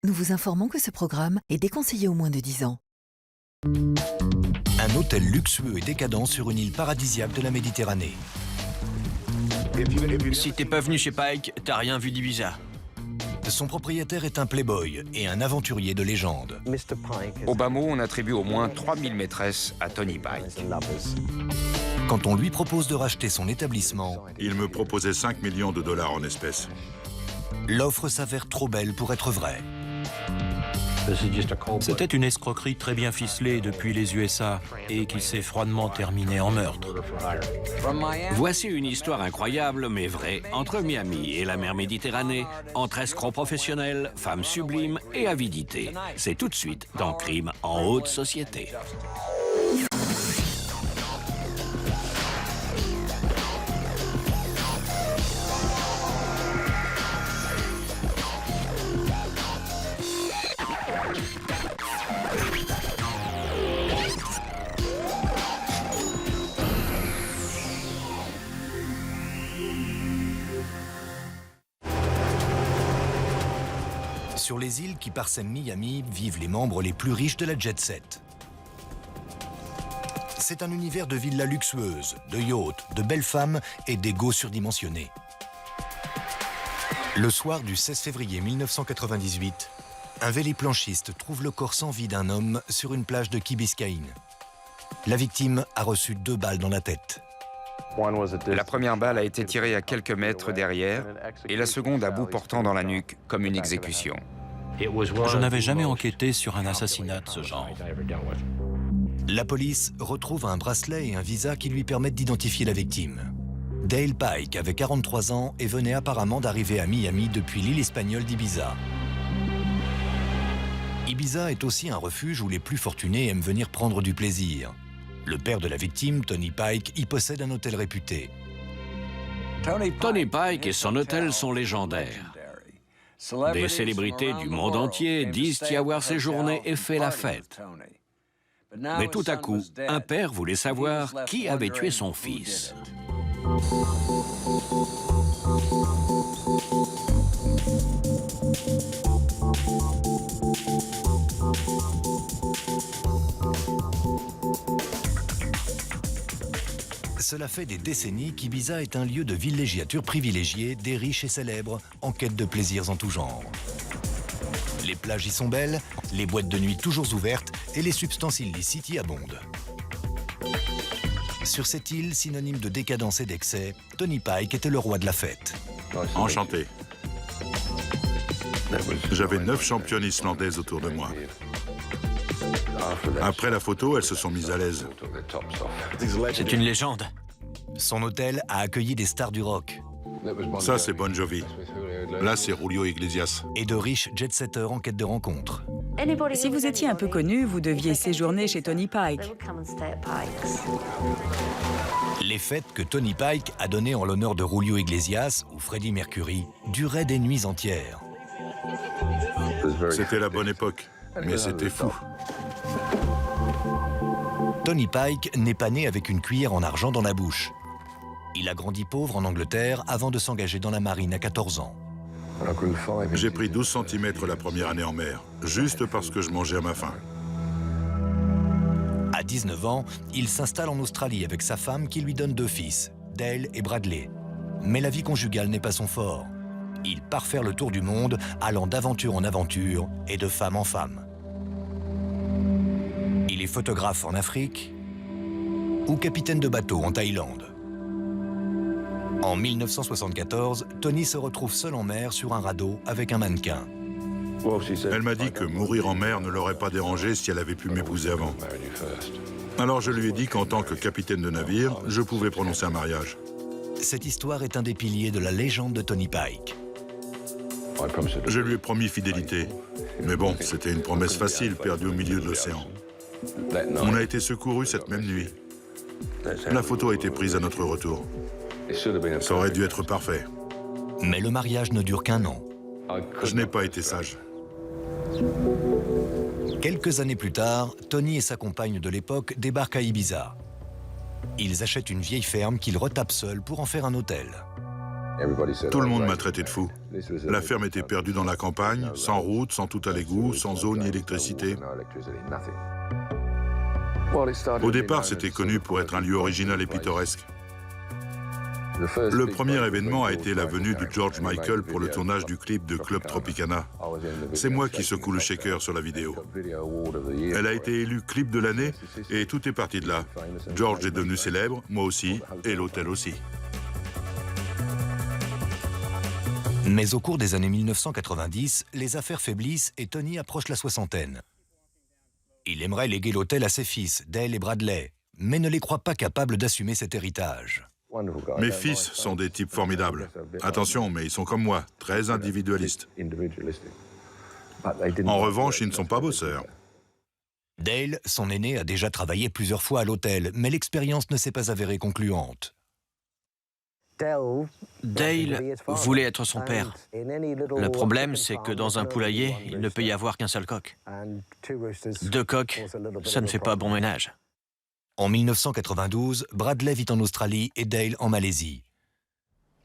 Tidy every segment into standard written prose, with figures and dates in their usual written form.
Nous vous informons que ce programme est déconseillé aux moins de 10 ans. Un hôtel luxueux et décadent sur une île paradisiaque de la Méditerranée. Si t'es pas venu chez Pike, t'as rien vu d'Ibiza. Son propriétaire est un playboy et un aventurier de légende. Au bas mot, on attribue au moins 3000 maîtresses à Tony Pike. Quand on lui propose de racheter son établissement, Il me proposait 5 millions de dollars en espèces. l'offre s'avère trop belle pour être vraie. C'était une escroquerie très bien ficelée depuis les USA et qui s'est froidement terminée en meurtre. Voici une histoire incroyable mais vraie entre Miami et la mer Méditerranée, entre escrocs professionnels, femmes sublimes et avidité. C'est tout de suite dans Crime en haute société. Sur les îles qui parsèment Miami vivent les membres les plus riches de la jet set. C'est un univers de villas luxueuses, de yachts, de belles femmes et d'égos surdimensionnés. Le soir du 16 février 1998, un véliplanchiste trouve le corps sans vie d'un homme sur une plage de Key Biscayne. La victime a reçu 2 balles dans la tête. La première balle a été tirée à quelques mètres derrière et la seconde à bout portant dans la nuque, comme une exécution. Je n'avais jamais enquêté sur un assassinat de ce genre. La police retrouve un bracelet et un visa qui lui permettent d'identifier la victime. Dale Pike avait 43 ans et venait apparemment d'arriver à Miami depuis l'île espagnole d'Ibiza. Ibiza est aussi un refuge où les plus fortunés aiment venir prendre du plaisir. Le père de la victime, Tony Pike, y possède un hôtel réputé. Tony Pike et son hôtel sont légendaires. Des célébrités du monde entier disent y avoir séjourné et fait la fête. Mais tout à coup, un père voulait savoir qui avait tué son fils. Cela fait des décennies qu'Ibiza est un lieu de villégiature privilégié des riches et célèbres en quête de plaisirs en tout genre. Les plages y sont belles, les boîtes de nuit toujours ouvertes et les substances illicites y abondent. Sur cette île, synonyme de décadence et d'excès, Tony Pike était le roi de la fête. Enchanté. J'avais 9 championnes islandaises autour de moi. Après la photo, elles se sont mises à l'aise. C'est une légende. Son hôtel a accueilli des stars du rock Ça, c'est Bon Jovi. Là, c'est Julio Iglesias. et de riches jet-setters en quête de rencontres. Si vous étiez un peu connu, vous deviez séjourner chez Tony Pike. Les fêtes que Tony Pike a données en l'honneur de Julio Iglesias ou Freddie Mercury duraient des nuits entières. C'était la bonne époque, mais c'était fou. Tony Pike n'est pas né avec une cuillère en argent dans la bouche. Il a grandi pauvre en Angleterre avant de s'engager dans la marine à 14 ans. J'ai pris 12 cm la première année en mer, juste parce que je mangeais à ma faim. À 19 ans, il s'installe en Australie avec sa femme qui lui donne 2 fils, Dale et Bradley. Mais la vie conjugale n'est pas son fort. Il part faire le tour du monde, allant d'aventure en aventure et de femme en femme. Il est photographe en Afrique ou capitaine de bateau en Thaïlande. En 1974, Tony se retrouve seul en mer sur un radeau avec un mannequin. Elle m'a dit que mourir en mer ne l'aurait pas dérangé si elle avait pu m'épouser avant. Alors je lui ai dit qu'en tant que capitaine de navire, je pouvais prononcer un mariage. Cette histoire est un des piliers de la légende de Tony Pike. Je lui ai promis fidélité. Mais bon, c'était une promesse facile, perdue au milieu de l'océan. On a été secourus cette même nuit. La photo a été prise à notre retour. Ça aurait dû être parfait. Mais le mariage ne dure qu'1 an. Je n'ai pas été sage. Quelques années plus tard, Tony et sa compagne de l'époque débarquent à Ibiza. Ils achètent une vieille ferme qu'ils retapent seuls pour en faire un hôtel. Tout le monde m'a traité de fou. La ferme était perdue dans la campagne, sans route, sans tout à l'égout, sans eau ni électricité. Au départ, c'était connu pour être un lieu original et pittoresque. Le premier événement a été la venue de George Michael pour le tournage du clip de Club Tropicana. C'est moi qui secoue le shaker sur la vidéo. Elle a été élue clip de l'année et tout est parti de là. George est devenu célèbre, moi aussi, et l'hôtel aussi. Mais au cours des années 1990, les affaires faiblissent et Tony approche la soixantaine. Il aimerait léguer l'hôtel à ses fils, Dale et Bradley, mais ne les croit pas capables d'assumer cet héritage. Mes fils sont des types formidables. Attention, mais ils sont comme moi, très individualistes. En revanche, ils ne sont pas bosseurs. Dale, son aîné, a déjà travaillé plusieurs fois à l'hôtel, mais l'expérience ne s'est pas avérée concluante. Dale voulait être son père. Le problème, c'est que dans un poulailler, il ne peut y avoir qu'un seul coq. 2 coqs, ça ne fait pas bon ménage. En 1992, Bradley vit en Australie et Dale en Malaisie.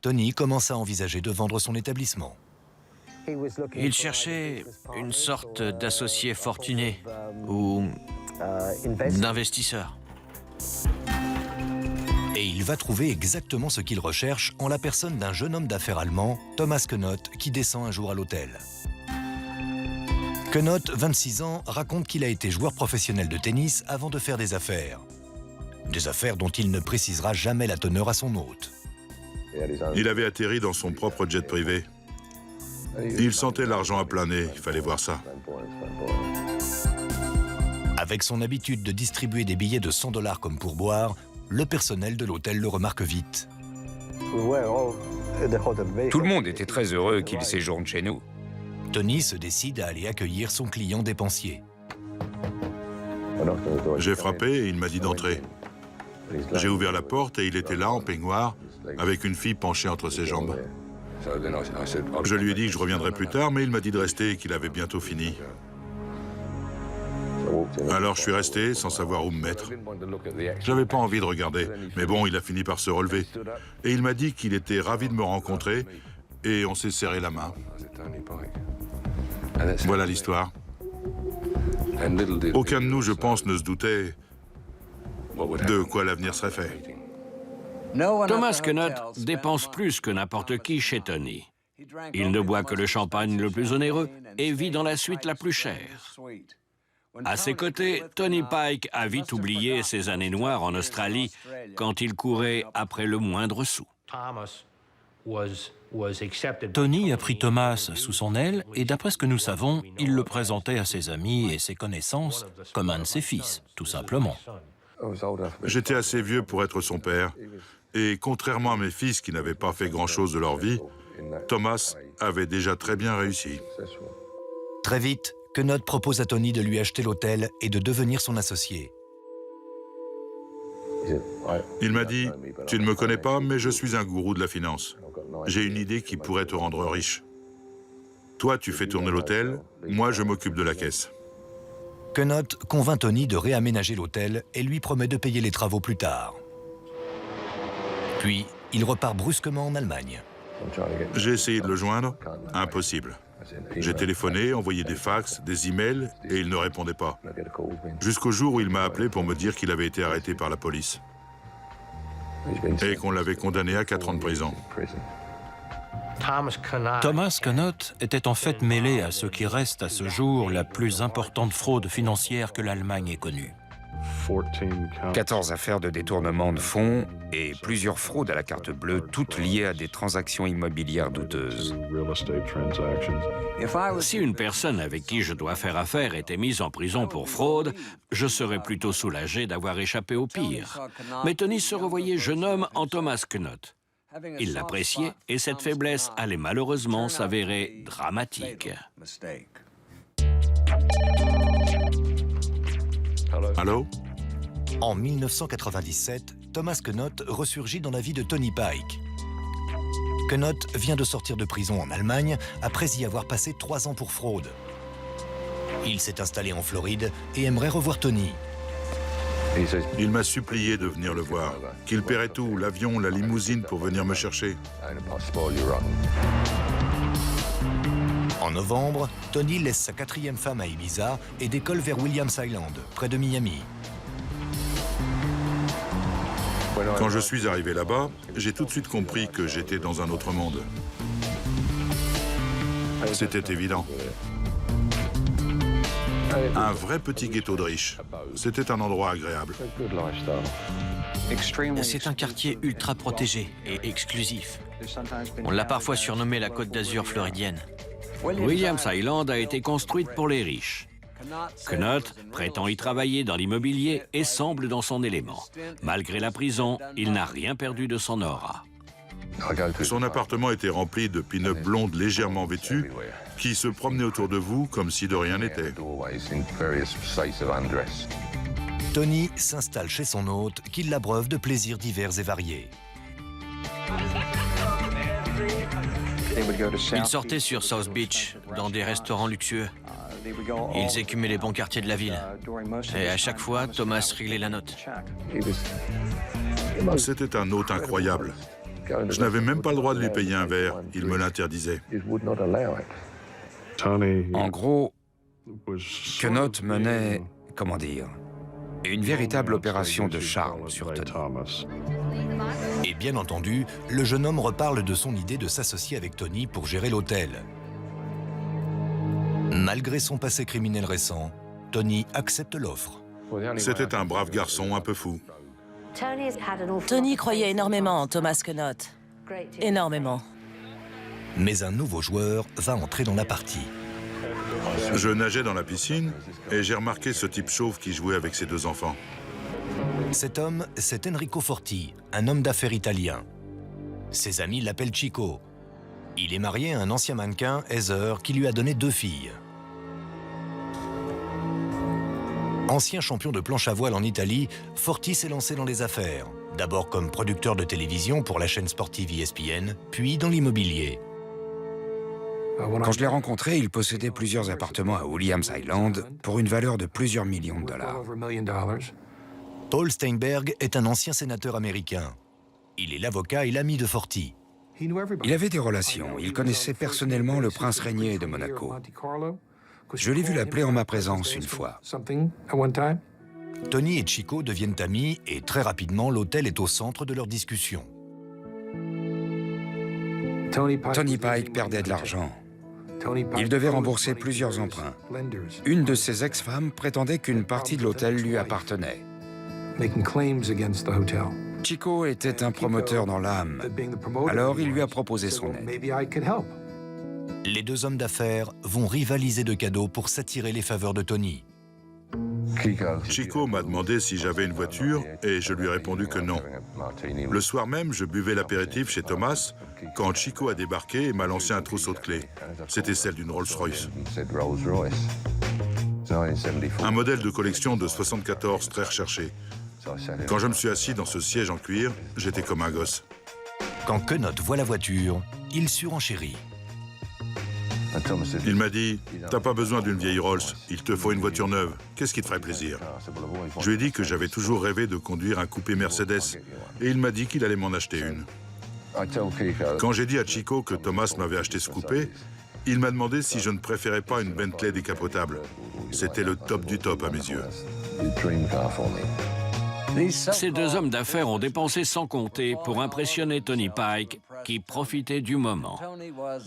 Tony commence à envisager de vendre son établissement. Il cherchait une sorte d'associé fortuné ou d'investisseur. Et il va trouver exactement ce qu'il recherche en la personne d'un jeune homme d'affaires allemand, Thomas Knoth, qui descend un jour à l'hôtel. Knoth, 26 ans, raconte qu'il a été joueur professionnel de tennis avant de faire des affaires. Des affaires dont il ne précisera jamais la teneur à son hôte. Il avait atterri dans son propre jet privé. Il sentait l'argent à plein nez, il fallait voir ça. Avec son habitude de distribuer des billets de 100 $ comme pourboire, le personnel de l'hôtel le remarque vite. Tout le monde était très heureux qu'il séjourne chez nous. Tony se décide à aller accueillir son client dépensier. J'ai frappé et il m'a dit d'entrer. J'ai ouvert la porte et il était là en peignoir, avec une fille penchée entre ses jambes. Je lui ai dit que je reviendrais plus tard, mais il m'a dit de rester et qu'il avait bientôt fini. Alors je suis resté sans savoir où me mettre. J'avais pas envie de regarder, mais bon, il a fini par se relever. Et il m'a dit qu'il était ravi de me rencontrer et on s'est serré la main. Voilà l'histoire. Aucun de nous, je pense, ne se doutait de quoi l'avenir serait fait. Thomas Knoth dépense plus que n'importe qui chez Tony. Il ne boit que le champagne le plus onéreux et vit dans la suite la plus chère. À ses côtés, Tony Pike a vite oublié ses années noires en Australie quand il courait après le moindre sou. Tony a pris Thomas sous son aile et d'après ce que nous savons, il le présentait à ses amis et ses connaissances comme un de ses fils, tout simplement. J'étais assez vieux pour être son père. Et contrairement à mes fils qui n'avaient pas fait grand-chose de leur vie, Thomas avait déjà très bien réussi. Très vite, Knoth propose à Tony de lui acheter l'hôtel et de devenir son associé. Il m'a dit, « Tu ne me connais pas, mais je suis un gourou de la finance. J'ai une idée qui pourrait te rendre riche. Toi, tu fais tourner l'hôtel, moi, je m'occupe de la caisse. » Knoth convainc Tony de réaménager l'hôtel et lui promet de payer les travaux plus tard. Puis, il repart brusquement en Allemagne. J'ai essayé de le joindre, impossible. J'ai téléphoné, envoyé des fax, des emails, et il ne répondait pas. Jusqu'au jour où il m'a appelé pour me dire qu'il avait été arrêté par la police. Et qu'on l'avait condamné à 4 ans de prison. Thomas Knoth était en fait mêlé à ce qui reste à ce jour la plus importante fraude financière que l'Allemagne ait connue. 14 affaires de détournement de fonds et plusieurs fraudes à la carte bleue, toutes liées à des transactions immobilières douteuses. Si une personne avec qui je dois faire affaire était mise en prison pour fraude, je serais plutôt soulagé d'avoir échappé au pire. Mais Tony se revoyait jeune homme en Thomas Knoth. Il l'appréciait et cette faiblesse allait malheureusement s'avérer dramatique. Allô? En 1997, Thomas Knoth ressurgit dans la vie de Tony Pike. Knoth vient de sortir de prison en Allemagne après y avoir passé 3 ans pour fraude. Il s'est installé en Floride et aimerait revoir Tony. Il m'a supplié de venir le voir, qu'il paierait tout, l'avion, la limousine pour venir me chercher. En novembre, Tony laisse sa 4e femme à Ibiza et décolle vers Williams Island, près de Miami. Quand je suis arrivé là-bas, j'ai tout de suite compris que j'étais dans un autre monde. C'était évident. Un vrai petit ghetto de riches. C'était un endroit agréable. C'est un quartier ultra protégé et exclusif. On l'a parfois surnommé la Côte d'Azur floridienne. Williams Island a été construite pour les riches. Knott prétend y travailler dans l'immobilier et semble dans son élément. Malgré la prison, il n'a rien perdu de son aura. Son appartement était rempli de pin-up blondes légèrement vêtues qui se promenaient autour de vous comme si de rien n'était. Tony s'installe chez son hôte, qui l'abreuve de plaisirs divers et variés. Ils sortaient sur South Beach, dans des restaurants luxueux. Ils écumaient les bons quartiers de la ville. Et à chaque fois, Thomas réglait la note. C'était un hôte incroyable. Je n'avais même pas le droit de lui payer un verre. Il me l'interdisait. En gros, Knott menait, comment dire, une véritable opération de charme sur Tony. Et bien entendu, le jeune homme reparle de son idée de s'associer avec Tony pour gérer l'hôtel. Malgré son passé criminel récent, Tony accepte l'offre. C'était un brave garçon un peu fou. Tony croyait énormément en Thomas Knott. Énormément. Mais un nouveau joueur va entrer dans la partie. Je nageais dans la piscine et j'ai remarqué ce type chauve qui jouait avec ses 2 enfants. Cet homme, c'est Enrico Forti, un homme d'affaires italien. Ses amis l'appellent Chico. Il est marié à un ancien mannequin, Heather, qui lui a donné 2 filles. Ancien champion de planche à voile en Italie, Forti s'est lancé dans les affaires. D'abord comme producteur de télévision pour la chaîne sportive ESPN, puis dans l'immobilier. Quand je l'ai rencontré, il possédait plusieurs appartements à Williams Island pour une valeur de plusieurs millions de dollars. Paul Steinberg est un ancien sénateur américain. Il est l'avocat et l'ami de Forti. Il avait des relations. Il connaissait personnellement le prince régnier de Monaco. Je l'ai vu l'appeler en ma présence une fois. Tony et Chico deviennent amis et très rapidement, l'hôtel est au centre de leur discussion. Tony Pike perdait de l'argent. Il devait rembourser plusieurs emprunts. Une de ses ex-femmes prétendait qu'une partie de l'hôtel lui appartenait. Chico était un promoteur dans l'âme, alors il lui a proposé son aide. Les 2 hommes d'affaires vont rivaliser de cadeaux pour s'attirer les faveurs de Tony. Chico m'a demandé si j'avais une voiture et je lui ai répondu que non. Le soir même, je buvais l'apéritif chez Thomas quand Chico a débarqué et m'a lancé un trousseau de clés. C'était celle d'une Rolls-Royce. Un modèle de collection de 74 très recherché. Quand je me suis assis dans ce siège en cuir, j'étais comme un gosse. Quand Knott voit la voiture, il surenchérit. Il m'a dit, t'as pas besoin d'une vieille Rolls, il te faut une voiture neuve. Qu'est-ce qui te ferait plaisir? Je lui ai dit que j'avais toujours rêvé de conduire un coupé Mercedes et il m'a dit qu'il allait m'en acheter une. Quand j'ai dit à Chico que Thomas m'avait acheté ce coupé, il m'a demandé si je ne préférais pas une Bentley décapotable. C'était le top du top à mes yeux. Ces 2 hommes d'affaires ont dépensé sans compter pour impressionner Tony Pike, qui profitait du moment.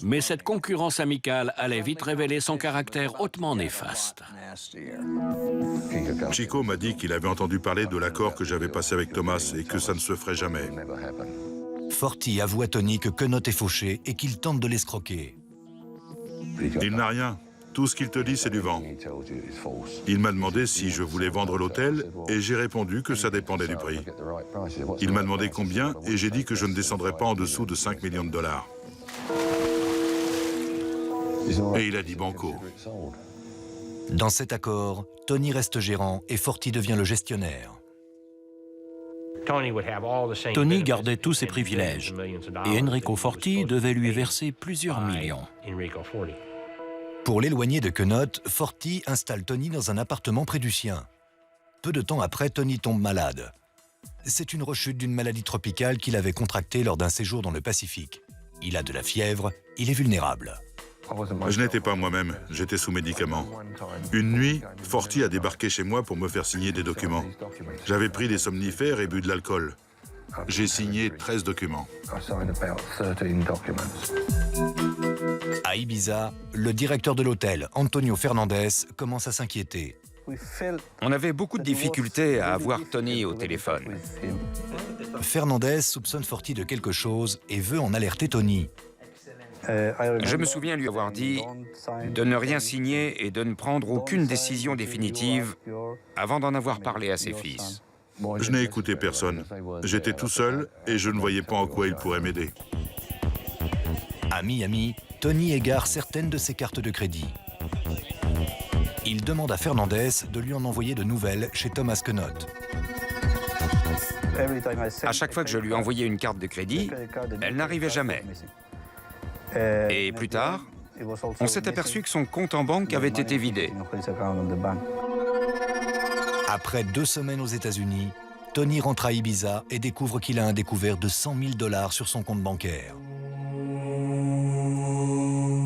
Mais cette concurrence amicale allait vite révéler son caractère hautement néfaste. Chico m'a dit qu'il avait entendu parler de l'accord que j'avais passé avec Thomas et que ça ne se ferait jamais. Forti avoue à Tony que Knott est fauché et qu'il tente de l'escroquer. Il n'a rien. Tout ce qu'il te dit, c'est du vent. Il m'a demandé si je voulais vendre l'hôtel et j'ai répondu que ça dépendait du prix. Il m'a demandé combien et j'ai dit que je ne descendrais pas en dessous de 5 millions de dollars. Et il a dit banco. Dans cet accord, Tony reste gérant et Forti devient le gestionnaire. Tony gardait tous ses privilèges et Enrico Forti devait lui verser plusieurs millions. Pour l'éloigner de Knott, Forti installe Tony dans un appartement près du sien. Peu de temps après, Tony tombe malade. C'est une rechute d'une maladie tropicale qu'il avait contractée lors d'un séjour dans le Pacifique. Il a de la fièvre, il est vulnérable. Je n'étais pas moi-même, j'étais sous médicaments. Une nuit, Forti a débarqué chez moi pour me faire signer des documents. J'avais pris des somnifères et bu de l'alcool. J'ai signé 13 documents. À Ibiza, le directeur de l'hôtel, Antonio Fernandez, commence à s'inquiéter. On avait beaucoup de difficultés à avoir Tony au téléphone. Fernandez soupçonne Forti de quelque chose et veut en alerter Tony. Je me souviens lui avoir dit de ne rien signer et de ne prendre aucune décision définitive avant d'en avoir parlé à ses fils. Je n'ai écouté personne. J'étais tout seul et je ne voyais pas en quoi il pourrait m'aider. À Miami, Tony égare certaines de ses cartes de crédit. Il demande à Fernandez de lui en envoyer de nouvelles chez Thomas Knott. À chaque fois que je lui envoyais une carte de crédit, elle n'arrivait jamais. Et plus tard, on s'est aperçu que son compte en banque avait été vidé. Après 2 semaines aux États-Unis, Tony rentre à Ibiza et découvre qu'il a un découvert de $100 000 sur son compte bancaire.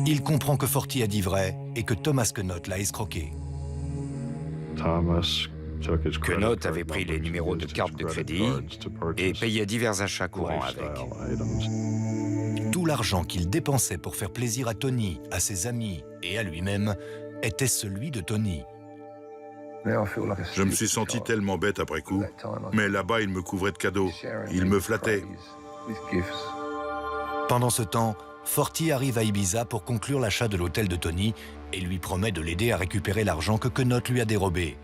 Il comprend que Forti a dit vrai et que Thomas Knott l'a escroqué. Knott avait pris les numéros de carte de crédit et payait divers achats courants avec. Tout l'argent qu'il dépensait pour faire plaisir à Tony, à ses amis et à lui-même était celui de Tony. Je me suis senti tellement bête après coup, mais là-bas, il me couvrait de cadeaux. Il me flattait. Pendant ce temps, Forti arrive à Ibiza pour conclure l'achat de l'hôtel de Tony et lui promet de l'aider à récupérer l'argent que Knott lui a dérobé.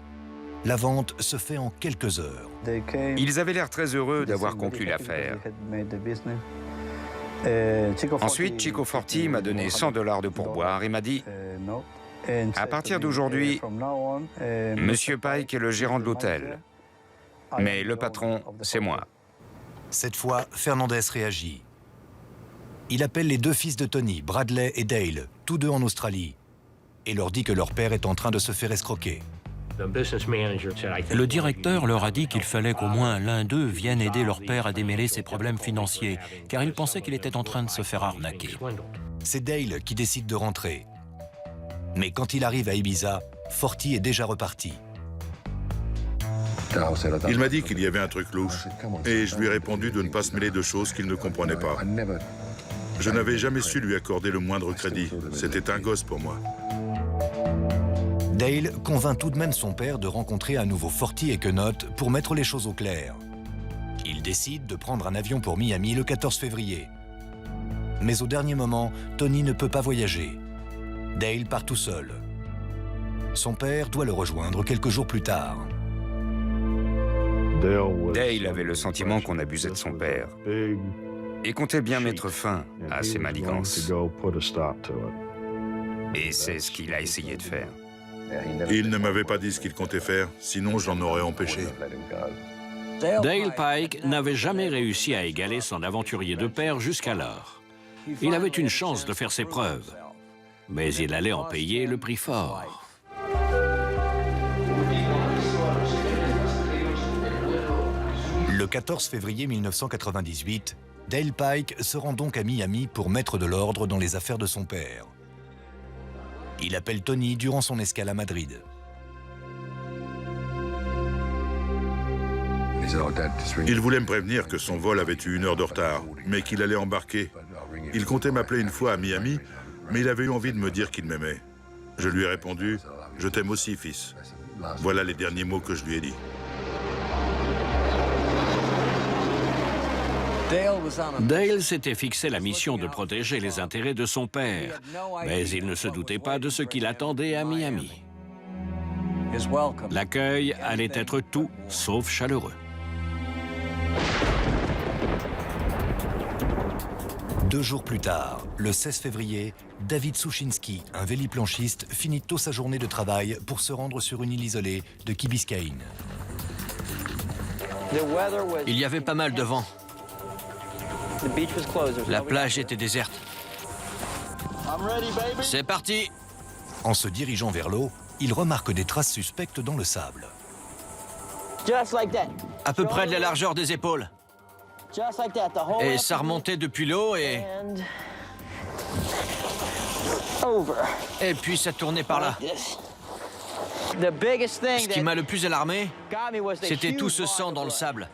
La vente se fait en quelques heures. Ils avaient l'air très heureux d'avoir conclu l'affaire. Ensuite, Chico Forti m'a donné $100 de pourboire et m'a dit « À partir d'aujourd'hui, Monsieur Pike est le gérant de l'hôtel, mais le patron, c'est moi. » Cette fois, Fernandez réagit. Il appelle les 2 fils de Tony, Bradley et Dale, tous 2 en Australie, et leur dit que leur père est en train de se faire escroquer. Le directeur leur a dit qu'il fallait qu'au moins l'un d'eux vienne aider leur père à démêler ses problèmes financiers, car il pensait qu'il était en train de se faire arnaquer. C'est Dale qui décide de rentrer. Mais quand il arrive à Ibiza, Forti est déjà reparti. Il m'a dit qu'il y avait un truc louche, et je lui ai répondu de ne pas se mêler de choses qu'il ne comprenait pas. Je n'avais jamais su lui accorder le moindre crédit. C'était un gosse pour moi. Dale convainc tout de même son père de rencontrer à nouveau Forti et Knott pour mettre les choses au clair. Il décide de prendre un avion pour Miami le 14 février. Mais au dernier moment, Tony ne peut pas voyager. Dale part tout seul. Son père doit le rejoindre quelques jours plus tard. Dale avait le sentiment qu'on abusait de son père et comptait bien mettre fin à ses manigances. Et c'est ce qu'il a essayé de faire. Il ne m'avait pas dit ce qu'il comptait faire, sinon je l'en aurais empêché. Dale Pike n'avait jamais réussi à égaler son aventurier de père jusqu'alors. Il avait une chance de faire ses preuves, mais il allait en payer le prix fort. Le 14 février 1998, Dale Pike se rend donc à Miami pour mettre de l'ordre dans les affaires de son père. Il appelle Tony durant son escale à Madrid. Il voulait me prévenir que son vol avait eu 1 heure de retard, mais qu'il allait embarquer. Il comptait m'appeler une fois à Miami, mais il avait eu envie de me dire qu'il m'aimait. Je lui ai répondu « Je t'aime aussi, fils ». Voilà les derniers mots que je lui ai dit. Dale s'était fixé la mission de protéger les intérêts de son père, mais il ne se doutait pas de ce qu'il attendait à Miami. L'accueil allait être tout sauf chaleureux. Deux jours plus tard, le 16 février, David Suchinski, un véliplanchiste, finit tôt sa journée de travail pour se rendre sur une île isolée de Key Biscayne. Il y avait pas mal de vent. La plage était déserte. C'est parti! En se dirigeant vers l'eau, il remarque des traces suspectes dans le sable. À peu près de la largeur des épaules. Et ça remontait depuis l'eau et puis ça tournait par là. Ce qui m'a le plus alarmé, c'était tout ce sang dans le sable.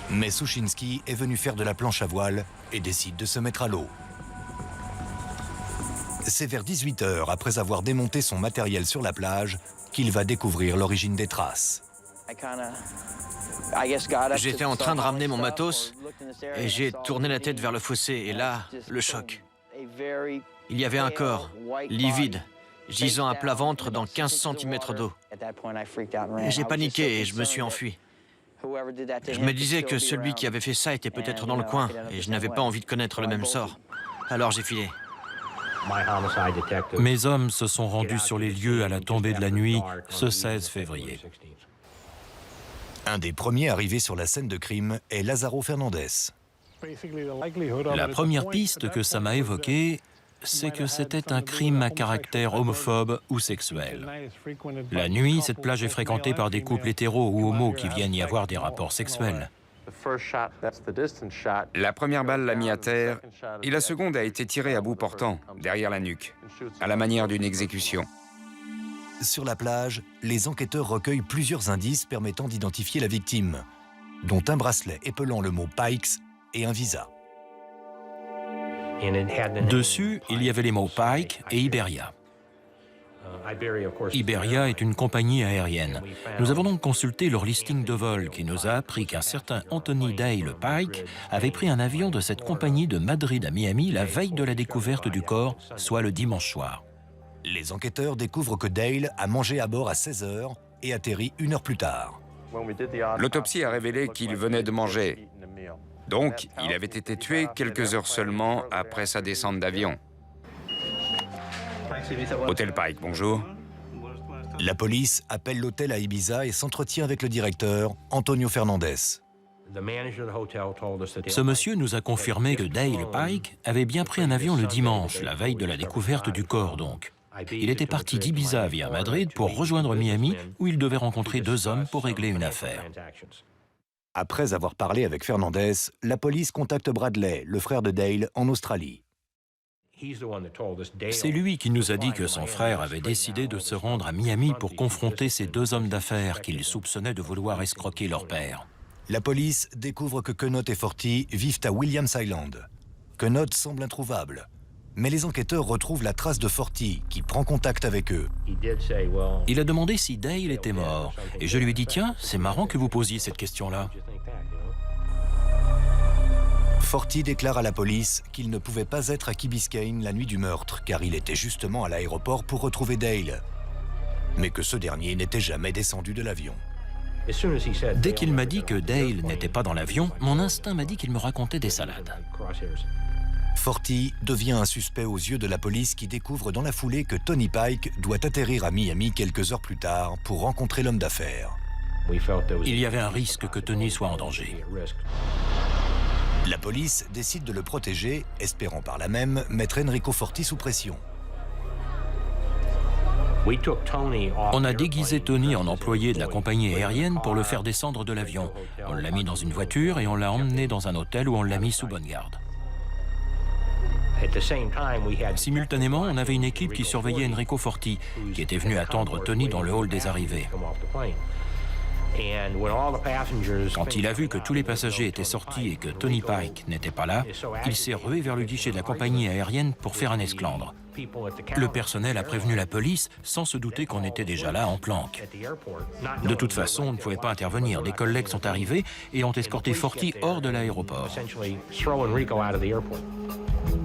Mais Suchinski est venu faire de la planche à voile et décide de se mettre à l'eau. C'est vers 18 h, après avoir démonté son matériel sur la plage, qu'il va découvrir l'origine des traces. J'étais en train de ramener mon matos et j'ai tourné la tête vers le fossé et là, le choc. Il y avait un corps, livide, gisant à plat ventre dans 15 cm d'eau. J'ai paniqué et je me suis enfui. Je me disais que celui qui avait fait ça était peut-être dans le coin et je n'avais pas envie de connaître le même sort. Alors j'ai filé. Mes hommes se sont rendus sur les lieux à la tombée de la nuit, ce 16 février. Un des premiers arrivés sur la scène de crime est Lázaro Fernández. La première piste que ça m'a évoquée, c'est que c'était un crime à caractère homophobe ou sexuel. La nuit, cette plage est fréquentée par des couples hétéros ou homos qui viennent y avoir des rapports sexuels. La première balle l'a mis à terre et la seconde a été tirée à bout portant, derrière la nuque, à la manière d'une exécution. Sur la plage, les enquêteurs recueillent plusieurs indices permettant d'identifier la victime, dont un bracelet épelant le mot Pikes et un visa. Dessus, il y avait les mots Pike et Iberia. Iberia est une compagnie aérienne. Nous avons donc consulté leur listing de vol qui nous a appris qu'un certain Anthony Dale Pike avait pris un avion de cette compagnie de Madrid à Miami la veille de la découverte du corps, soit le dimanche soir. Les enquêteurs découvrent que Dale a mangé à bord à 16 h et atterrit 1 heure plus tard. L'autopsie a révélé qu'il venait de manger. Donc, il avait été tué quelques heures seulement après sa descente d'avion. Hôtel Pike, bonjour. La police appelle l'hôtel à Ibiza et s'entretient avec le directeur, Antonio Fernandez. Ce monsieur nous a confirmé que Dale Pike avait bien pris un avion le dimanche, la veille de la découverte du corps donc. Il était parti d'Ibiza via Madrid pour rejoindre Miami, où il devait rencontrer 2 hommes pour régler une affaire. Après avoir parlé avec Fernandez, la police contacte Bradley, le frère de Dale, en Australie. C'est lui qui nous a dit que son frère avait décidé de se rendre à Miami pour confronter ces 2 hommes d'affaires qu'il soupçonnait de vouloir escroquer leur père. La police découvre que Quenot et Forti vivent à Williams Island. Quenot semble introuvable, mais les enquêteurs retrouvent la trace de Forti, qui prend contact avec eux. Il a demandé si Dale était mort, et je lui ai dit « Tiens, c'est marrant que vous posiez cette question-là ». Forti déclare à la police qu'il ne pouvait pas être à Key Biscayne la nuit du meurtre, car il était justement à l'aéroport pour retrouver Dale, mais que ce dernier n'était jamais descendu de l'avion. Dès qu'il m'a dit que Dale n'était pas dans l'avion, mon instinct m'a dit qu'il me racontait des salades. Forti devient un suspect aux yeux de la police qui découvre dans la foulée que Tony Pike doit atterrir à Miami quelques heures plus tard pour rencontrer l'homme d'affaires. Il y avait un risque que Tony soit en danger. La police décide de le protéger, espérant par là même mettre Enrico Forti sous pression. On a déguisé Tony en employé de la compagnie aérienne pour le faire descendre de l'avion. On l'a mis dans une voiture et on l'a emmené dans un hôtel où on l'a mis sous bonne garde. Simultanément, on avait une équipe qui surveillait Enrico Forti, qui était venu attendre Tony dans le hall des arrivées. Quand il a vu que tous les passagers étaient sortis et que Tony Pike n'était pas là, il s'est rué vers le guichet de la compagnie aérienne pour faire un esclandre. Le personnel a prévenu la police sans se douter qu'on était déjà là en planque. De toute façon, on ne pouvait pas intervenir. Des collègues sont arrivés et ont escorté Forti hors de l'aéroport.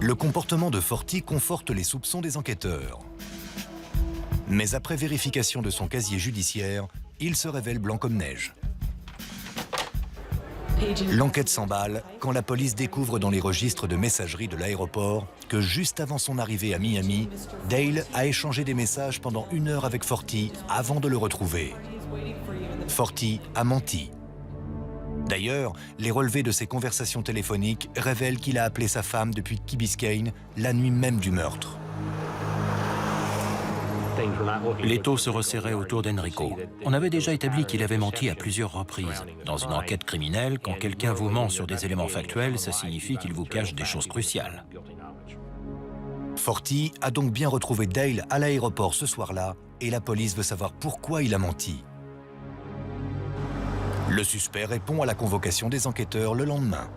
Le comportement de Forti conforte les soupçons des enquêteurs. Mais après vérification de son casier judiciaire, il se révèle blanc comme neige. L'enquête s'emballe quand la police découvre dans les registres de messagerie de l'aéroport que juste avant son arrivée à Miami, Dale a échangé des messages pendant 1 heure avec Forti avant de le retrouver. Forti a menti. D'ailleurs, les relevés de ses conversations téléphoniques révèlent qu'il a appelé sa femme depuis Key Biscayne la nuit même du meurtre. L'étau se resserrait autour d'Enrico. On avait déjà établi qu'il avait menti à plusieurs reprises. Dans une enquête criminelle, quand quelqu'un vous ment sur des éléments factuels, ça signifie qu'il vous cache des choses cruciales. Forti a donc bien retrouvé Dale à l'aéroport ce soir-là et la police veut savoir pourquoi il a menti. Le suspect répond à la convocation des enquêteurs le lendemain.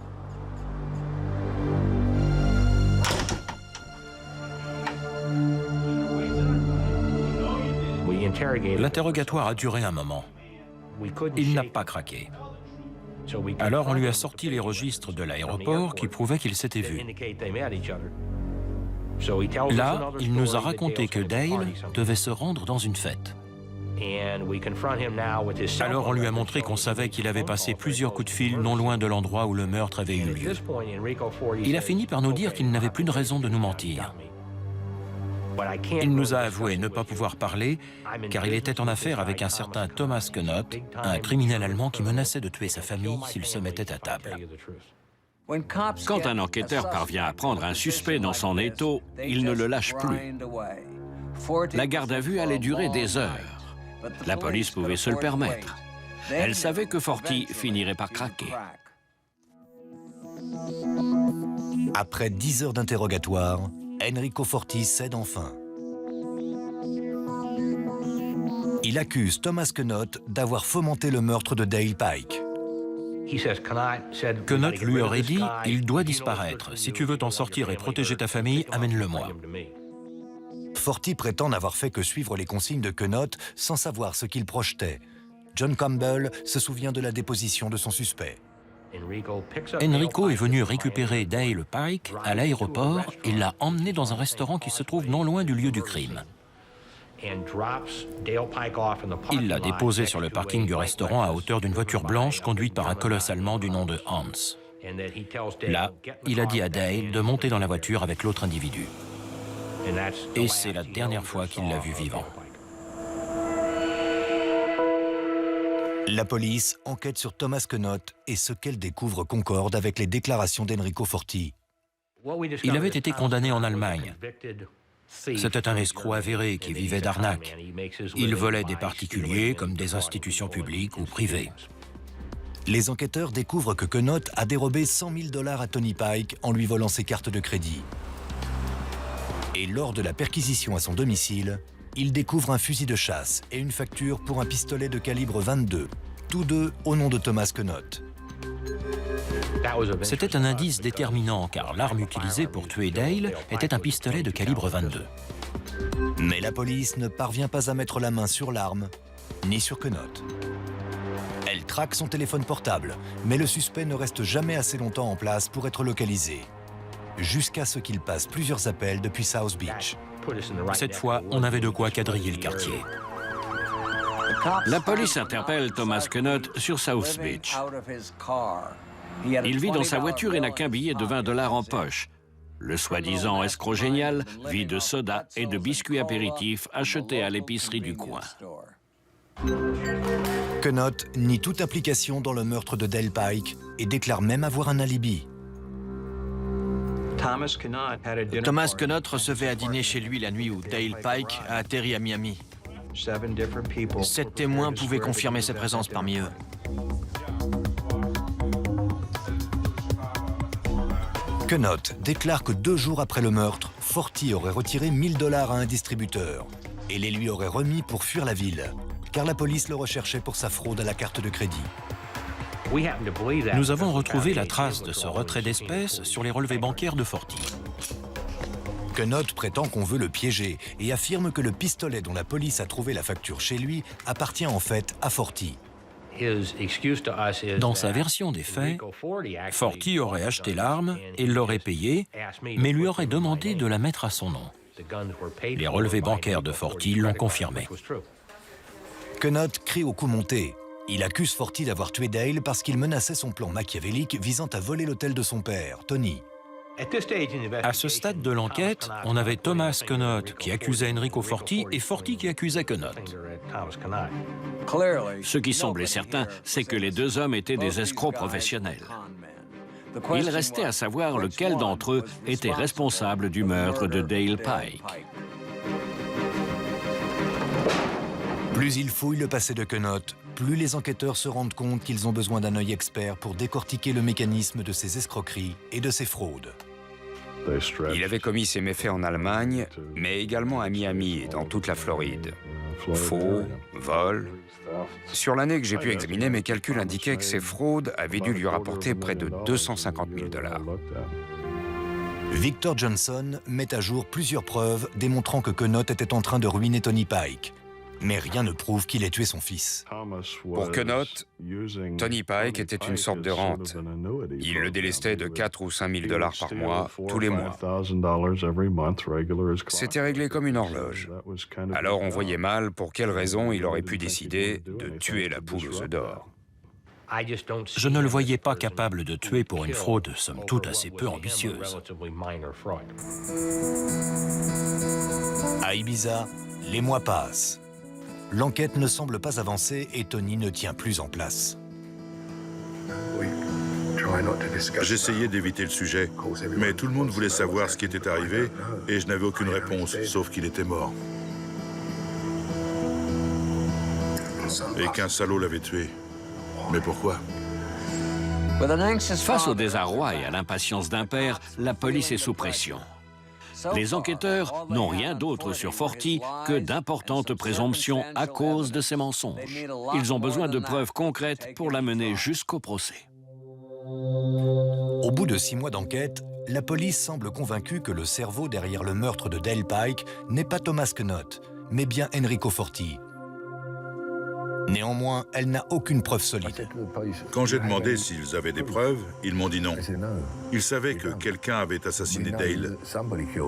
L'interrogatoire a duré un moment. Il n'a pas craqué. Alors on lui a sorti les registres de l'aéroport qui prouvaient qu'ils s'étaient vus. Là, il nous a raconté que Dale devait se rendre dans une fête. Alors on lui a montré qu'on savait qu'il avait passé plusieurs coups de fil non loin de l'endroit où le meurtre avait eu lieu. Il a fini par nous dire qu'il n'avait plus de raison de nous mentir. Il nous a avoué ne pas pouvoir parler car il était en affaire avec un certain Thomas Knott, un criminel allemand qui menaçait de tuer sa famille s'il se mettait à table. Quand un enquêteur parvient à prendre un suspect dans son étau, il ne le lâche plus. La garde à vue allait durer des heures. La police pouvait se le permettre. Elle savait que Forti finirait par craquer. Après 10 heures d'interrogatoire, Enrico Forti cède enfin. Il accuse Thomas Knott d'avoir fomenté le meurtre de Dale Pike. Knott lui aurait dit « Il doit disparaître. Si tu veux t'en sortir et protéger ta famille, amène-le-moi. » Forti prétend n'avoir fait que suivre les consignes de Knott sans savoir ce qu'il projetait. John Campbell se souvient de la déposition de son suspect. Enrico est venu récupérer Dale Pike à l'aéroport et l'a emmené dans un restaurant qui se trouve non loin du lieu du crime. Il l'a déposé sur le parking du restaurant à hauteur d'une voiture blanche conduite par un colosse allemand du nom de Hans. Là, il a dit à Dale de monter dans la voiture avec l'autre individu. Et c'est la dernière fois qu'il l'a vu vivant. La police enquête sur Thomas Knott et ce qu'elle découvre concorde avec les déclarations d'Enrico Forti. Il avait été condamné en Allemagne. C'était un escroc avéré qui vivait d'arnaque. Il volait des particuliers comme des institutions publiques ou privées. Les enquêteurs découvrent que Knott a dérobé $100 000 à Tony Pike en lui volant ses cartes de crédit. Et lors de la perquisition à son domicile, il découvre un fusil de chasse et une facture pour un pistolet de calibre 22, tous deux au nom de Thomas Knott. C'était un indice déterminant car l'arme utilisée pour tuer Dale était un pistolet de calibre 22. Mais la police ne parvient pas à mettre la main sur l'arme, ni sur Knott. Elle traque son téléphone portable, mais le suspect ne reste jamais assez longtemps en place pour être localisé, jusqu'à ce qu'il passe plusieurs appels depuis South Beach. Cette fois, on avait de quoi quadriller le quartier. La police interpelle Thomas Knott sur South Beach. Il vit dans sa voiture et n'a qu'un billet de $20 en poche. Le soi-disant escroc génial vit de soda et de biscuits apéritifs achetés à l'épicerie du coin. Knott nie toute implication dans le meurtre de Dale Pike et déclare même avoir un alibi. Thomas Knott recevait à dîner chez lui la nuit où Dale Pike a atterri à Miami. 7 témoins pouvaient confirmer sa présence parmi eux. Knott déclare que 2 jours après le meurtre, Forti aurait retiré $1000 à un distributeur et les lui aurait remis pour fuir la ville, car la police le recherchait pour sa fraude à la carte de crédit. Nous avons retrouvé la trace de ce retrait d'espèces sur les relevés bancaires de Forti. Knott prétend qu'on veut le piéger et affirme que le pistolet dont la police a trouvé la facture chez lui appartient en fait à Forti. Dans sa version des faits, Forti aurait acheté l'arme et l'aurait payée, mais lui aurait demandé de la mettre à son nom. Les relevés bancaires de Forti l'ont confirmé. Knott crie au coup monté. Il accuse Forti d'avoir tué Dale parce qu'il menaçait son plan machiavélique visant à voler l'hôtel de son père, Tony. À ce stade de l'enquête, on avait Thomas Knott qui accusait Enrico Forti et Forti qui accusait Knott. Ce qui semblait certain, c'est que les deux hommes étaient des escrocs professionnels. Il restait à savoir lequel d'entre eux était responsable du meurtre de Dale Pike. Plus ils fouillent le passé de Quenotte, plus les enquêteurs se rendent compte qu'ils ont besoin d'un œil expert pour décortiquer le mécanisme de ces escroqueries et de ces fraudes. Il avait commis ses méfaits en Allemagne, mais également à Miami et dans toute la Floride. Faux, vol. Sur l'année que j'ai pu examiner, mes calculs indiquaient que ces fraudes avaient dû lui rapporter près de 250 000 $. Victor Johnson met à jour plusieurs preuves démontrant que Quenotte était en train de ruiner Tony Pike. Mais rien ne prouve qu'il ait tué son fils. Pour Quenotte, Tony Pike était une sorte de rente. Il le délestait de 4 ou 5 000 $ par mois, tous les mois. C'était réglé comme une horloge. Alors on voyait mal pour quelle raison il aurait pu décider de tuer la poule aux œufs d'or. Je ne le voyais pas capable de tuer pour une fraude, somme toute, assez peu ambitieuse. À Ibiza, les mois passent. L'enquête ne semble pas avancer et Tony ne tient plus en place. J'essayais d'éviter le sujet, mais tout le monde voulait savoir ce qui était arrivé et je n'avais aucune réponse, sauf qu'il était mort. Et qu'un salaud l'avait tué. Mais pourquoi? Face au désarroi et à l'impatience d'un père, la police est sous pression. Les enquêteurs n'ont rien d'autre sur Forti que d'importantes présomptions à cause de ses mensonges. Ils ont besoin de preuves concrètes pour l'amener jusqu'au procès. Au bout de 6 mois d'enquête, la police semble convaincue que le cerveau derrière le meurtre de Dale Pike n'est pas Thomas Quenotte, mais bien Enrico Forti. Néanmoins, elle n'a aucune preuve solide. Quand j'ai demandé s'ils avaient des preuves, ils m'ont dit non. Ils savaient que quelqu'un avait assassiné Dale.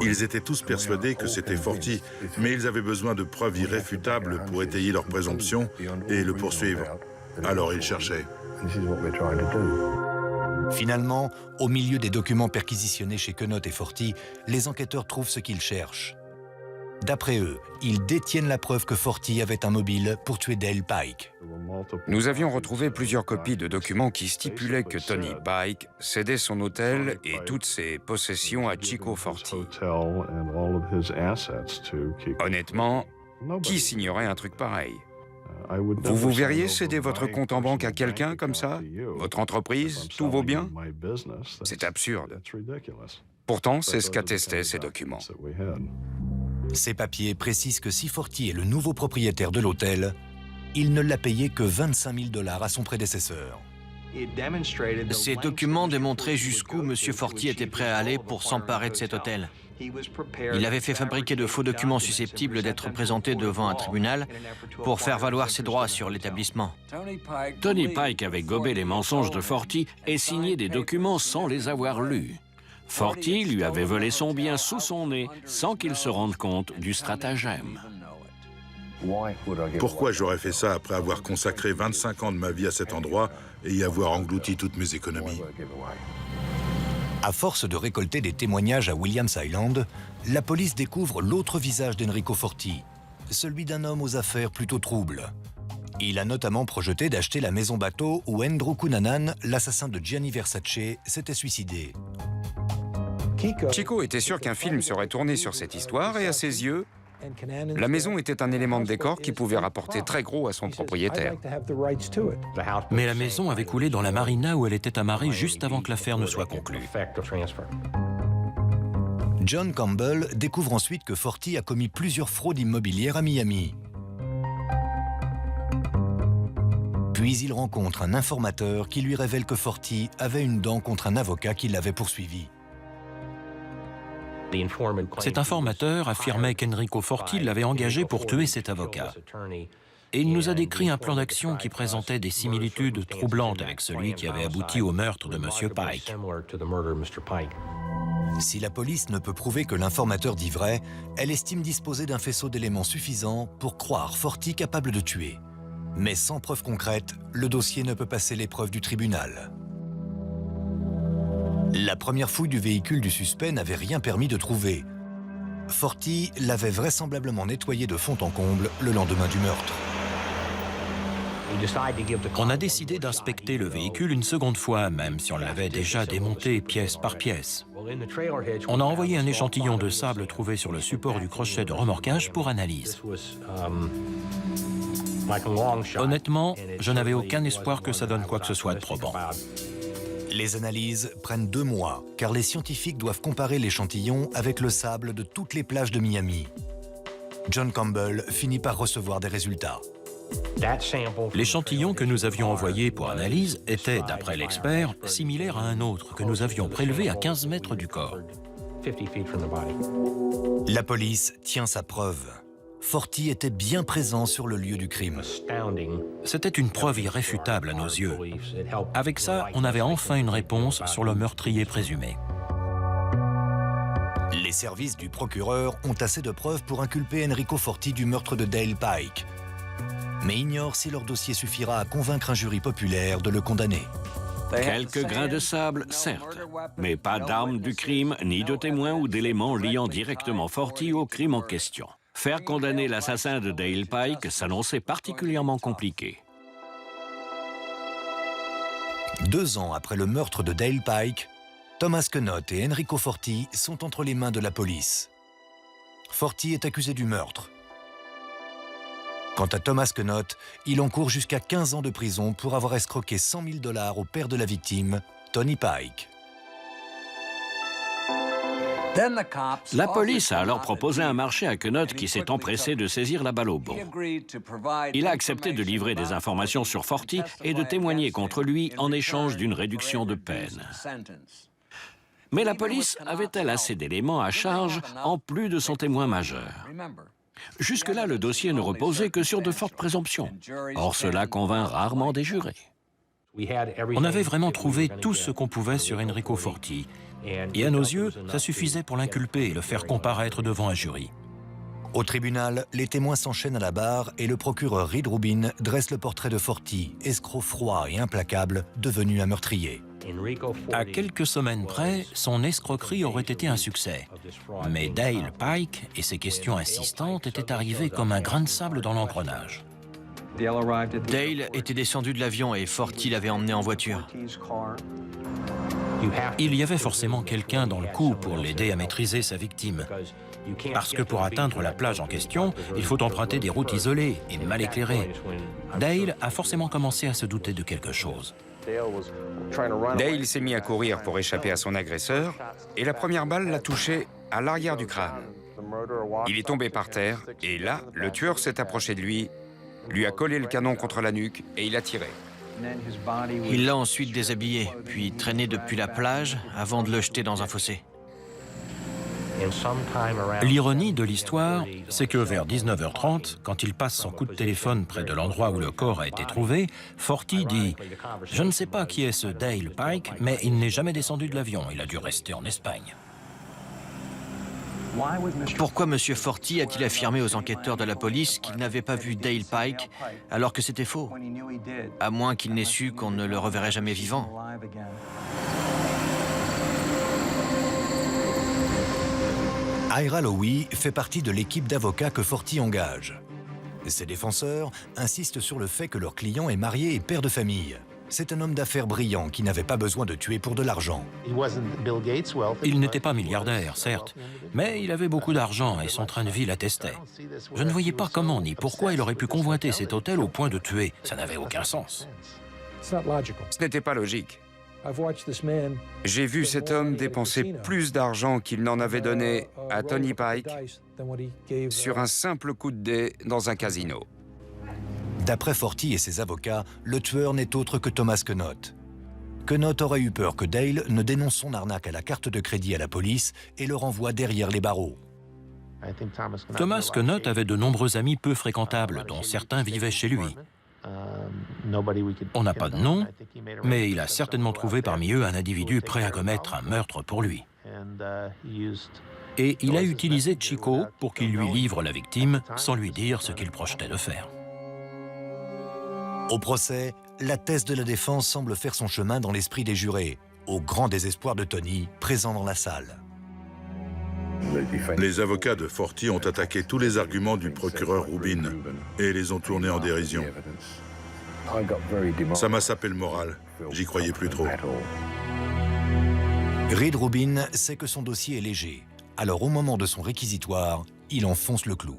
Ils étaient tous persuadés que c'était Forti, mais ils avaient besoin de preuves irréfutables pour étayer leur présomption et le poursuivre. Alors ils cherchaient. Finalement, au milieu des documents perquisitionnés chez Quenotte et Forti, les enquêteurs trouvent ce qu'ils cherchent. D'après eux, ils détiennent la preuve que Forti avait un mobile pour tuer Dale Pike. Nous avions retrouvé plusieurs copies de documents qui stipulaient que Tony Pike cédait son hôtel et toutes ses possessions à Chico Forti. Honnêtement, qui signerait un truc pareil? Vous verriez céder votre compte en banque à quelqu'un comme ça? Votre entreprise? Tous vos biens? C'est absurde. Pourtant, c'est ce qu'attestaient ces documents. Ces papiers précisent que si Forti est le nouveau propriétaire de l'hôtel, il ne l'a payé que 25 000 $ à son prédécesseur. Ces documents démontraient jusqu'où M. Forti était prêt à aller pour s'emparer de cet hôtel. Il avait fait fabriquer de faux documents susceptibles d'être présentés devant un tribunal pour faire valoir ses droits sur l'établissement. Tony Pike avait gobé les mensonges de Forti et signé des documents sans les avoir lus. Forti lui avait volé son bien sous son nez sans qu'il se rende compte du stratagème. Pourquoi j'aurais fait ça après avoir consacré 25 ans de ma vie à cet endroit et y avoir englouti toutes mes économies? À force de récolter des témoignages à Williams Island, la police découvre l'autre visage d'Enrico Forti, celui d'un homme aux affaires plutôt troubles. Il a notamment projeté d'acheter la maison bateau où Andrew Cunanan, l'assassin de Gianni Versace, s'était suicidé. Chico était sûr qu'un film serait tourné sur cette histoire et à ses yeux, la maison était un élément de décor qui pouvait rapporter très gros à son propriétaire. Mais la maison avait coulé dans la marina où elle était amarrée juste avant que l'affaire ne soit conclue. John Campbell découvre ensuite que Forti a commis plusieurs fraudes immobilières à Miami. Puis il rencontre un informateur qui lui révèle que Forti avait une dent contre un avocat qui l'avait poursuivi. Cet informateur affirmait qu'Enrico Forti l'avait engagé pour tuer cet avocat. Et il nous a décrit un plan d'action qui présentait des similitudes troublantes avec celui qui avait abouti au meurtre de M. Pike. Si la police ne peut prouver que l'informateur dit vrai, elle estime disposer d'un faisceau d'éléments suffisants pour croire Forti capable de tuer. Mais sans preuve concrète, le dossier ne peut passer l'épreuve du tribunal. La première fouille du véhicule du suspect n'avait rien permis de trouver. Forti l'avait vraisemblablement nettoyé de fond en comble le lendemain du meurtre. On a décidé d'inspecter le véhicule une seconde fois, même si on l'avait déjà démonté pièce par pièce. On a envoyé un échantillon de sable trouvé sur le support du crochet de remorquage pour analyse. Honnêtement, je n'avais aucun espoir que ça donne quoi que ce soit de probant. Les analyses prennent 2 mois, car les scientifiques doivent comparer l'échantillon avec le sable de toutes les plages de Miami. John Campbell finit par recevoir des résultats. L'échantillon que nous avions envoyé pour analyse était, d'après l'expert, similaire à un autre que nous avions prélevé à 15 mètres du corps. La police tient sa preuve. Forti était bien présent sur le lieu du crime. C'était une preuve irréfutable à nos yeux. Avec ça, on avait enfin une réponse sur le meurtrier présumé. Les services du procureur ont assez de preuves pour inculper Enrico Forti du meurtre de Dale Pike, mais ignorent si leur dossier suffira à convaincre un jury populaire de le condamner. Quelques grains de sable, certes, mais pas d'armes du crime, ni de témoins ou d'éléments liant directement Forti au crime en question. Faire condamner l'assassin de Dale Pike s'annonçait particulièrement compliqué. 2 ans après le meurtre de Dale Pike, Thomas Knott et Enrico Forti sont entre les mains de la police. Forti est accusé du meurtre. Quant à Thomas Knott, il encourt jusqu'à 15 ans de prison pour avoir escroqué $100 000 au père de la victime, Tony Pike. La police a alors proposé un marché à Knott qui s'est empressé de saisir la balle au bond. Il a accepté de livrer des informations sur Forti et de témoigner contre lui en échange d'une réduction de peine. Mais la police avait-elle assez d'éléments à charge en plus de son témoin majeur? Jusque-là, le dossier ne reposait que sur de fortes présomptions. Or, cela convainc rarement des jurés. On avait vraiment trouvé tout ce qu'on pouvait sur Enrico Forti. Et à nos yeux, ça suffisait pour l'inculper et le faire comparaître devant un jury. Au tribunal, les témoins s'enchaînent à la barre et le procureur Reed Rubin dresse le portrait de Forti, escroc froid et implacable, devenu un meurtrier. À quelques semaines près, son escroquerie aurait été un succès. Mais Dale Pike et ses questions insistantes étaient arrivés comme un grain de sable dans l'engrenage. Dale était descendu de l'avion et Forti l'avait emmené en voiture. Il y avait forcément quelqu'un dans le coup pour l'aider à maîtriser sa victime. Parce que pour atteindre la plage en question, il faut emprunter des routes isolées et mal éclairées. Dale a forcément commencé à se douter de quelque chose. Dale s'est mis à courir pour échapper à son agresseur et la première balle l'a touché à l'arrière du crâne. Il est tombé par terre et là, le tueur s'est approché de lui a collé le canon contre la nuque et il a tiré. Il l'a ensuite déshabillé, puis traîné depuis la plage avant de le jeter dans un fossé. L'ironie de l'histoire, c'est que vers 19h30, quand il passe son coup de téléphone près de l'endroit où le corps a été trouvé, Forti dit « Je ne sais pas qui est ce Dale Pike, mais il n'est jamais descendu de l'avion. Il a dû rester en Espagne. » Pourquoi M. Forti a-t-il affirmé aux enquêteurs de la police qu'il n'avait pas vu Dale Pike alors que c'était faux? À moins qu'il n'ait su qu'on ne le reverrait jamais vivant. Ira Lowy fait partie de l'équipe d'avocats que Forti engage. Ses défenseurs insistent sur le fait que leur client est marié et père de famille. C'est un homme d'affaires brillant qui n'avait pas besoin de tuer pour de l'argent. Il n'était pas milliardaire, certes, mais il avait beaucoup d'argent et son train de vie l'attestait. Je ne voyais pas comment ni pourquoi il aurait pu convoiter cet hôtel au point de tuer. Ça n'avait aucun sens. Ce n'était pas logique. J'ai vu cet homme dépenser plus d'argent qu'il n'en avait donné à Tony Pike sur un simple coup de dé dans un casino. D'après Forti et ses avocats, le tueur n'est autre que Thomas Knott. Knott aurait eu peur que Dale ne dénonce son arnaque à la carte de crédit à la police et le renvoie derrière les barreaux. Thomas Knott avait de nombreux amis peu fréquentables, dont certains vivaient chez lui. On n'a pas de nom, mais il a certainement trouvé parmi eux un individu prêt à commettre un meurtre pour lui. Et il a utilisé Chico pour qu'il lui livre la victime sans lui dire ce qu'il projetait de faire. Au procès, la thèse de la défense semble faire son chemin dans l'esprit des jurés, au grand désespoir de Tony, présent dans la salle. Les avocats de Forti ont attaqué tous les arguments du procureur Rubin et les ont tournés en dérision. Ça m'a sapé le moral. J'y croyais plus trop. Reed Rubin sait que son dossier est léger. Alors au moment de son réquisitoire, il enfonce le clou.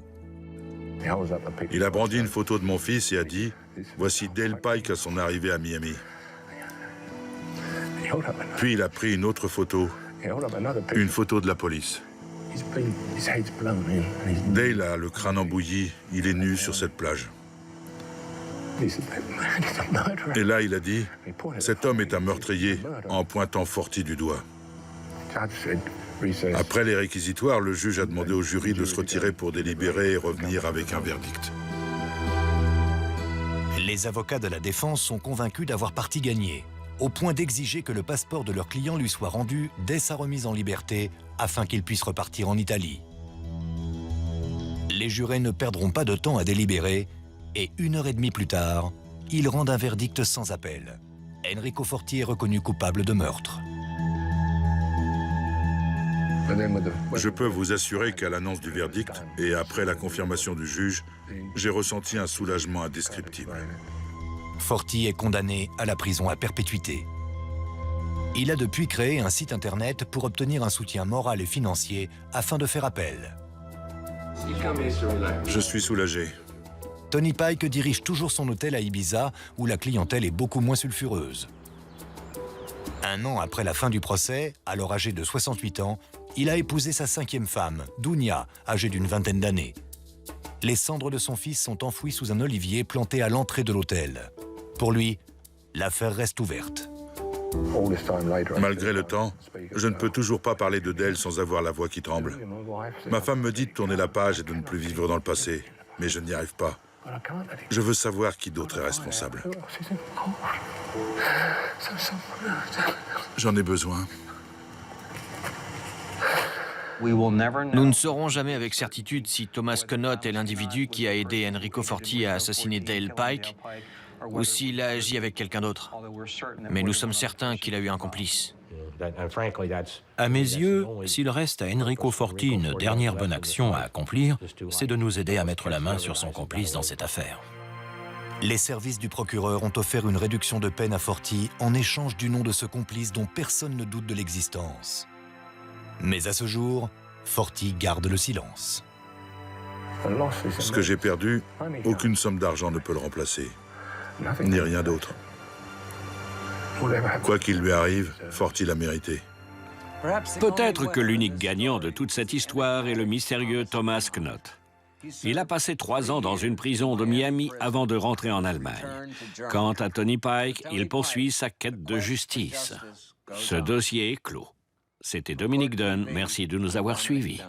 Il a brandi une photo de mon fils et a dit « Voici Dale Pike à son arrivée à Miami ». Puis il a pris une autre photo, une photo de la police. Dale a le crâne embouilli, il est nu sur cette plage. Et là, il a dit « Cet homme est un meurtrier » en pointant Forti du doigt. Après les réquisitoires, le juge a demandé au jury de se retirer pour délibérer et revenir avec un verdict. Les avocats de la défense sont convaincus d'avoir partie gagnée, au point d'exiger que le passeport de leur client lui soit rendu dès sa remise en liberté, afin qu'il puisse repartir en Italie. Les jurés ne perdront pas de temps à délibérer, et 1h30 plus tard, ils rendent un verdict sans appel. Enrico Forti est reconnu coupable de meurtre. Je peux vous assurer qu'à l'annonce du verdict et après la confirmation du juge, j'ai ressenti un soulagement indescriptible. Forti est condamné à la prison à perpétuité. Il a depuis créé un site internet pour obtenir un soutien moral et financier afin de faire appel. Je suis soulagé. Tony Pike dirige toujours son hôtel à Ibiza où la clientèle est beaucoup moins sulfureuse. Un an après la fin du procès, alors âgé de 68 ans, il a épousé sa 5e femme, Dunia, âgée d'une vingtaine d'années. Les cendres de son fils sont enfouies sous un olivier planté à l'entrée de l'hôtel. Pour lui, l'affaire reste ouverte. Malgré le temps, je ne peux toujours pas parler de Dale sans avoir la voix qui tremble. Ma femme me dit de tourner la page et de ne plus vivre dans le passé, mais je n'y arrive pas. Je veux savoir qui d'autre est responsable. J'en ai besoin. Nous ne saurons jamais avec certitude si Thomas Conneaut est l'individu qui a aidé Enrico Forti à assassiner Dale Pike ou s'il a agi avec quelqu'un d'autre. Mais nous sommes certains qu'il a eu un complice. À mes yeux, s'il reste à Enrico Forti une dernière bonne action à accomplir, c'est de nous aider à mettre la main sur son complice dans cette affaire. Les services du procureur ont offert une réduction de peine à Forti en échange du nom de ce complice dont personne ne doute de l'existence. Mais à ce jour, Forti garde le silence. Ce que j'ai perdu, aucune somme d'argent ne peut le remplacer, ni rien d'autre. Quoi qu'il lui arrive, Forti l'a mérité. Peut-être que l'unique gagnant de toute cette histoire est le mystérieux Thomas Conneaut. Il a passé 3 ans dans une prison de Miami avant de rentrer en Allemagne. Quant à Tony Pike, il poursuit sa quête de justice. Ce dossier est clos. C'était Dominique Dunn. Merci de nous avoir suivis.